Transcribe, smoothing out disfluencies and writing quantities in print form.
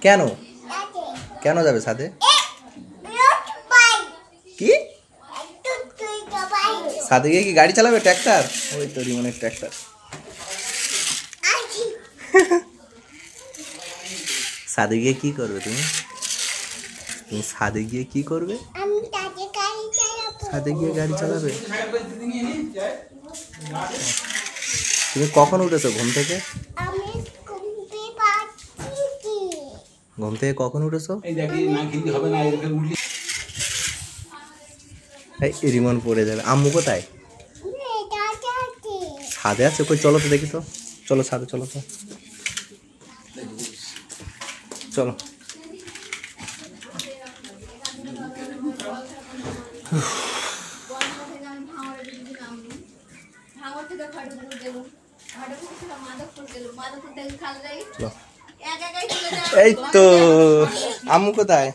কেন কেন যাবে ছাদে? কি ছাদে গিয়ে কি গাড়ি চালাবে? ট্র্যাক্টর? ওই তো রিমনের ট্র্যাক্টর। ছাদে গিয়ে কি করবে তুমি? তুমি ছাদে গিয়ে কি করবে? ছাদে গিয়ে গাড়ি চালাবে? তুমি কখন উঠেছো ঘুম থেকে? ঘুম থেকে কখন উঠেছো? এই রিমন পড়ে যাবে। আম্মু কোথায়? ছাদে আছে। কই চলো তো দেখি তো। চলো ছাদে চলো তো, চলো। এই তো আম্মু কোথায়?